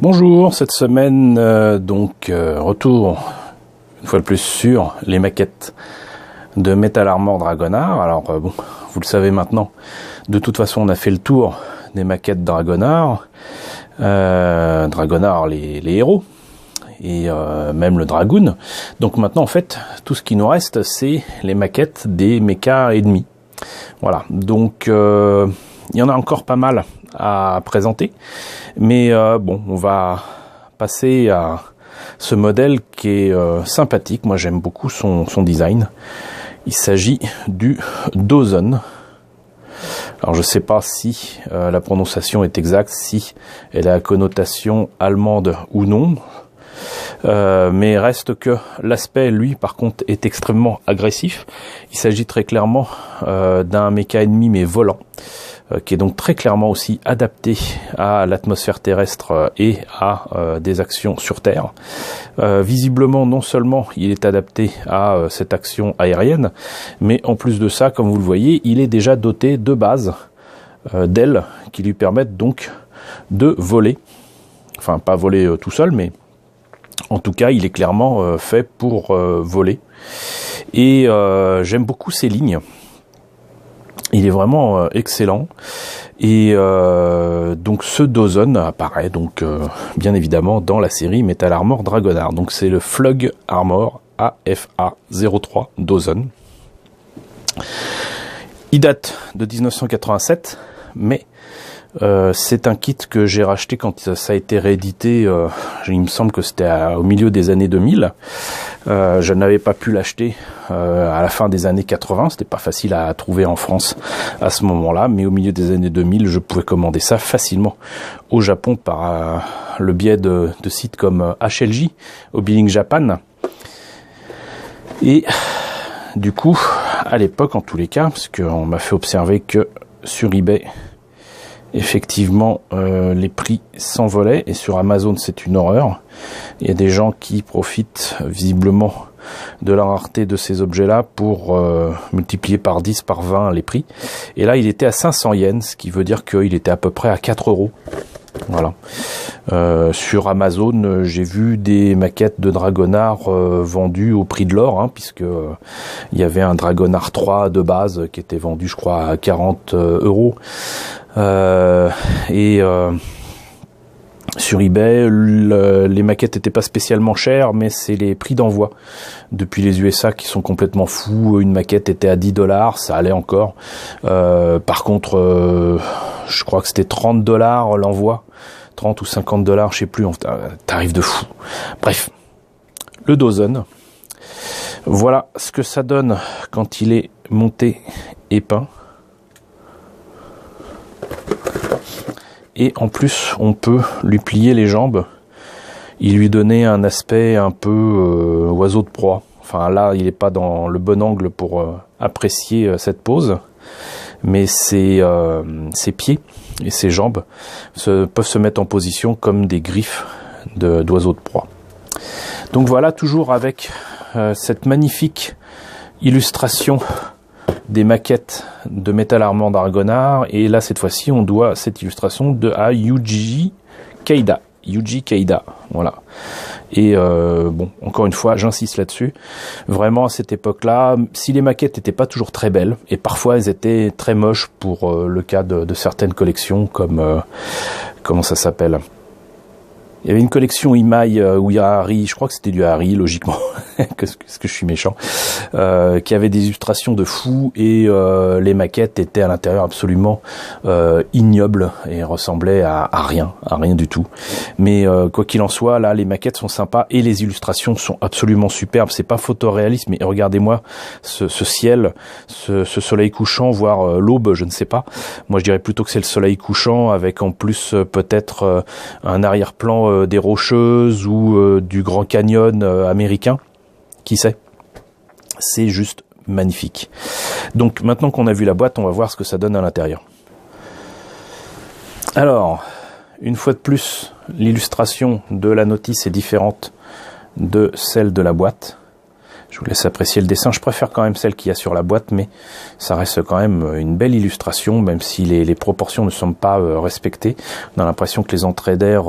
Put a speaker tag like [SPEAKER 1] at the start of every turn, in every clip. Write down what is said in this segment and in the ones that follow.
[SPEAKER 1] Bonjour, cette semaine, retour, une fois de plus, sur les maquettes de Metal Armor Dragonheart. Alors, vous le savez maintenant, de toute façon, on a fait le tour des maquettes Dragonheart. Dragonheart, les héros, et même le Dragoon. Donc maintenant, en fait, tout ce qui nous reste, c'est les maquettes des mechas ennemis. Voilà, donc il y en a encore pas mal à présenter, mais on va passer à ce modèle qui est sympathique. Moi, j'aime beaucoup son design. Il s'agit du Dozon. Alors, je sais pas si la prononciation est exacte, si elle a la connotation allemande ou non. Mais reste que l'aspect, lui, par contre, est extrêmement agressif. Il s'agit très clairement d'un mecha ennemi, mais volant, qui est donc très clairement aussi adapté à l'atmosphère terrestre et à des actions sur Terre. Visiblement, non seulement il est adapté à cette action aérienne, mais en plus de ça, comme vous le voyez, il est déjà doté de bases d'ailes qui lui permettent donc de voler. Enfin, pas voler tout seul, mais en tout cas, il est clairement fait pour voler. Et j'aime beaucoup ses lignes. Il est vraiment excellent. Et donc ce Dozon apparaît donc bien évidemment dans la série Metal Armor Dragonheart. Donc c'est le Flug Armor AFA03 Dozon. Il date de 1987, mais c'est un kit que j'ai racheté quand ça a été réédité, il me semble que c'était au milieu des années 2000. Je n'avais pas pu l'acheter à la fin des années 80, c'était pas facile à trouver en France à ce moment-là, mais au milieu des années 2000, je pouvais commander ça facilement au Japon par le biais de sites comme HLJ, au Billing Japan. Et du coup, à l'époque, en tous les cas, parce qu'on m'a fait observer que sur eBay, effectivement, les prix s'envolaient, et sur Amazon c'est une horreur. Il y a des gens qui profitent visiblement de la rareté de ces objets-là pour multiplier par 10, par 20 les prix. Et là, il était à 500 yens, ce qui veut dire qu'il était à peu près à 4 euros. Voilà. Sur Amazon, j'ai vu des maquettes de Dragonheart vendues au prix de l'or, puisque il y avait un Dragonheart 3 de base qui était vendu, je crois, à 40 euros. Sur eBay, les maquettes n'étaient pas spécialement chères, mais c'est les prix d'envoi depuis les USA qui sont complètement fous. Une maquette était à 10 $, ça allait encore. Par contre, je crois que c'était 30 $ l'envoi, 30 ou 50 $, je sais plus, tarif de fou. Bref, le Dozon. Voilà ce que ça donne quand il est monté et peint. Et en plus, on peut lui plier les jambes, il lui donnait un aspect un peu oiseau de proie. Enfin là, il n'est pas dans le bon angle pour apprécier cette pose, mais ses pieds et ses jambes peuvent se mettre en position comme des griffes d'oiseau de proie. Donc voilà, toujours avec cette magnifique illustration des maquettes de Metal Armor Dragonheart, et là cette fois-ci on doit cette illustration à Yuji Kaida. Voilà. Et encore une fois, j'insiste là-dessus. Vraiment à cette époque-là, si les maquettes n'étaient pas toujours très belles, et parfois elles étaient très moches pour le cas de certaines collections, comme comment ça s'appelle ? Il y avait une collection Imai où il y a Harry, je crois que c'était du Harry, logiquement, qu'est-ce que je suis méchant, qui avait des illustrations de fou, et les maquettes étaient à l'intérieur absolument ignobles et ressemblaient à rien du tout. Mais quoi qu'il en soit, là, les maquettes sont sympas et les illustrations sont absolument superbes. C'est pas photoréaliste, mais regardez-moi ce ciel, ce soleil couchant, voire l'aube, je ne sais pas. Moi, je dirais plutôt que c'est le soleil couchant, avec en plus peut-être un arrière-plan des Rocheuses ou du Grand Canyon américain, qui sait. C'est juste magnifique. Donc maintenant qu'on a vu la boîte, on va voir ce que ça donne à l'intérieur. Alors, une fois de plus, l'illustration de la notice est différente de celle de la boîte. Je vous laisse apprécier le dessin. Je préfère quand même celle qu'il y a sur la boîte, mais ça reste quand même une belle illustration, même si les proportions ne sont pas respectées. On a l'impression que les entrées d'air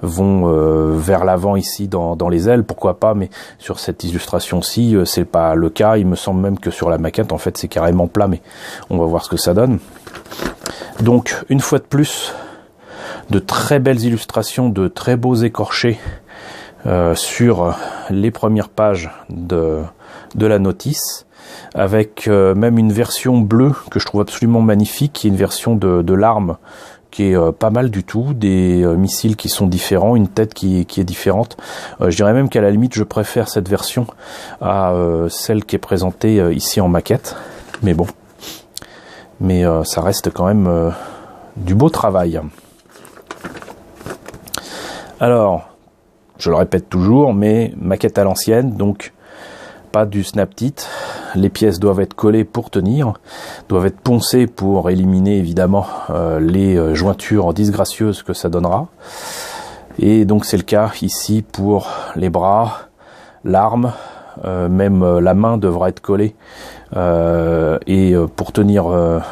[SPEAKER 1] vont vers l'avant ici dans les ailes, pourquoi pas, mais sur cette illustration-ci, c'est pas le cas. Il me semble même que sur la maquette, en fait, c'est carrément plat, mais on va voir ce que ça donne. Donc, une fois de plus, de très belles illustrations, de très beaux écorchés sur les premières pages de la notice, avec même une version bleue que je trouve absolument magnifique, qui est une version de l'arme qui est pas mal du tout, des missiles qui sont différents, une tête qui est différente. Je dirais même qu'à la limite, je préfère cette version à celle qui est présentée ici en maquette, mais bon. Mais ça reste quand même du beau travail. Alors, je le répète toujours, mais maquette à l'ancienne, donc pas du snap-tit. Les pièces doivent être collées pour tenir, doivent être poncées pour éliminer évidemment les jointures disgracieuses que ça donnera. Et donc c'est le cas ici pour les bras, l'arme, même la main devra être collée. Et pour tenir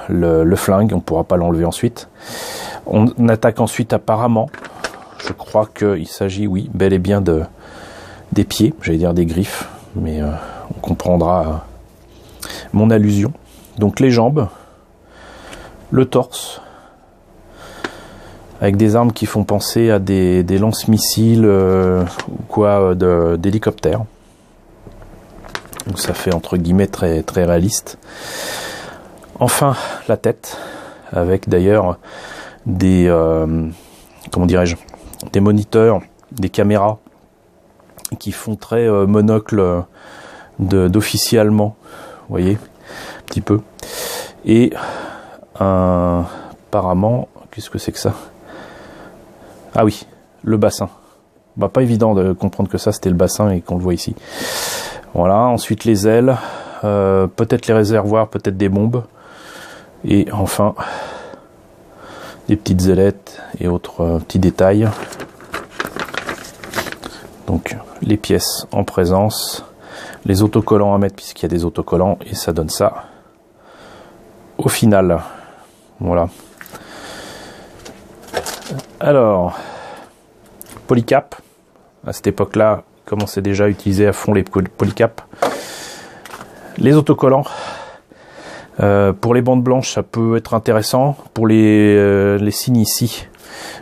[SPEAKER 1] le flingue, on ne pourra pas l'enlever ensuite. On attaque ensuite apparemment. Je crois qu'il s'agit, oui, bel et bien des pieds, j'allais dire des griffes, mais on comprendra mon allusion. Donc les jambes, le torse, avec des armes qui font penser à des lance-missiles ou quoi d'hélicoptères. Donc ça fait entre guillemets très, très réaliste. Enfin, la tête, avec d'ailleurs des, comment dirais-je, des moniteurs, des caméras qui font très monocle d'officier allemand, vous voyez, un petit peu. Et apparemment, qu'est-ce que c'est que ça? Ah oui, le bassin. Bah, pas évident de comprendre que ça c'était le bassin et qu'on le voit ici. Voilà, ensuite les ailes, peut-être les réservoirs, peut-être des bombes. Et enfin, des petites ailettes et autres petits détails. Donc les pièces en présence, les autocollants à mettre puisqu'il y a des autocollants et ça donne ça au final. Voilà. Alors, polycap, à cette époque-là, commençait déjà à utiliser à fond les polycap. Les autocollants. Pour les bandes blanches, ça peut être intéressant. Pour les signes ici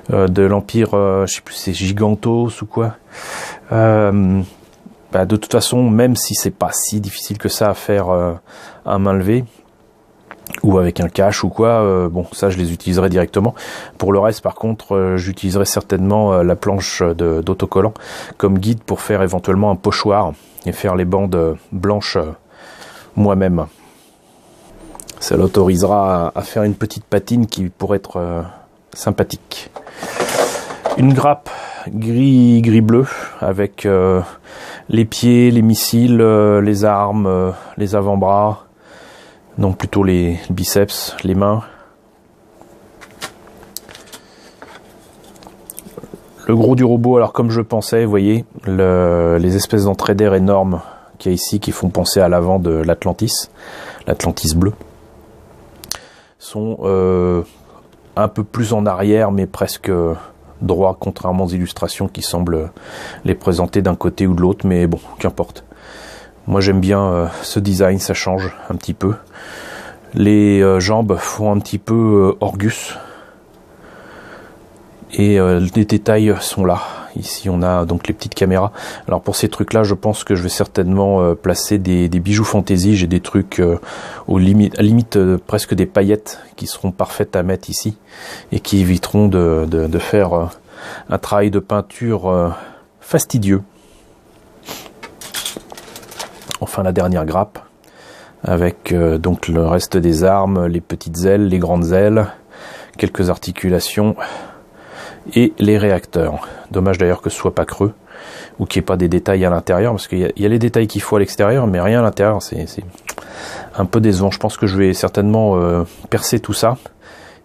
[SPEAKER 1] de l'Empire, je sais plus, c'est Gigantos ou quoi. De toute façon, même si c'est pas si difficile que ça à faire à main levée ou avec un cache ou quoi, bon, ça je les utiliserai directement. Pour le reste, par contre, j'utiliserai certainement la planche d'autocollant comme guide pour faire éventuellement un pochoir et faire les bandes blanches moi-même. Ça l'autorisera à faire une petite patine qui pourrait être sympathique. Une grappe gris-bleu avec les pieds, les missiles, les armes, les avant-bras, non plutôt les biceps, les mains. Le gros du robot, alors comme je pensais, vous voyez, les espèces d'entrées d'air énormes qu'il y a ici qui font penser à l'avant de l'Atlantis, l'Atlantis bleu, sont un peu plus en arrière mais presque droit, contrairement aux illustrations qui semblent les présenter d'un côté ou de l'autre, mais bon, qu'importe. Moi j'aime bien ce design, ça change un petit peu. Les jambes font un petit peu Orgus et les détails sont là. Ici on a donc les petites caméras. Alors pour ces trucs là, je pense que je vais certainement placer des bijoux fantaisie. J'ai des trucs à la limite presque des paillettes qui seront parfaites à mettre ici et qui éviteront de faire un travail de peinture fastidieux. Enfin la dernière grappe avec donc le reste des armes, les petites ailes, les grandes ailes, quelques articulations et les réacteurs. Dommage d'ailleurs que ce soit pas creux ou qu'il n'y ait pas des détails à l'intérieur, parce qu'il y a les détails qu'il faut à l'extérieur mais rien à l'intérieur, c'est un peu décevant. Je pense que je vais certainement percer tout ça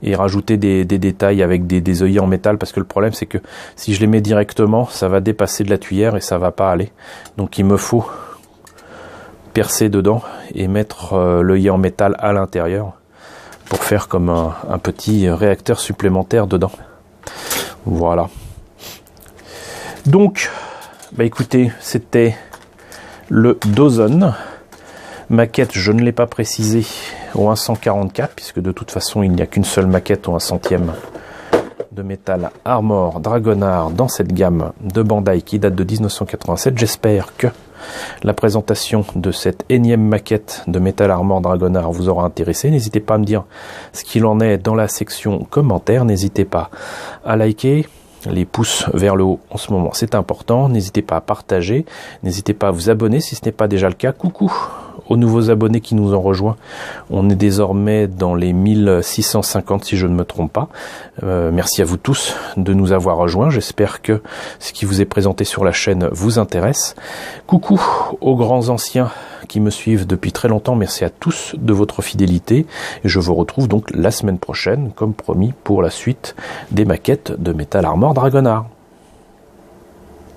[SPEAKER 1] et rajouter des détails avec des œillets en métal, parce que le problème c'est que si je les mets directement, ça va dépasser de la tuyère et ça va pas aller. Donc il me faut percer dedans et mettre l'œillet en métal à l'intérieur pour faire comme un petit réacteur supplémentaire dedans. Voilà. Donc, bah écoutez, c'était le Dawson. Maquette, je ne l'ai pas précisé, au 144, puisque de toute façon, il n'y a qu'une seule maquette au 1/100 de métal Armor Dragonard dans cette gamme de Bandai qui date de 1987. J'espère que la présentation de cette énième maquette de Metal Armor Dragonard vous aura intéressé. N'hésitez pas à me dire ce qu'il en est dans la section commentaires. N'hésitez pas à liker. Les pouces vers le haut en ce moment, c'est important. N'hésitez pas à partager. N'hésitez pas à vous abonner si ce n'est pas déjà le cas. Coucou aux nouveaux abonnés qui nous ont rejoints. On est désormais dans les 1650 si je ne me trompe pas. Merci à vous tous de nous avoir rejoints. J'espère que ce qui vous est présenté sur la chaîne vous intéresse. Coucou aux grands anciens qui me suivent depuis très longtemps. Merci à tous de votre fidélité. Et je vous retrouve donc la semaine prochaine, comme promis, pour la suite des maquettes de Metal Armor Dragonard.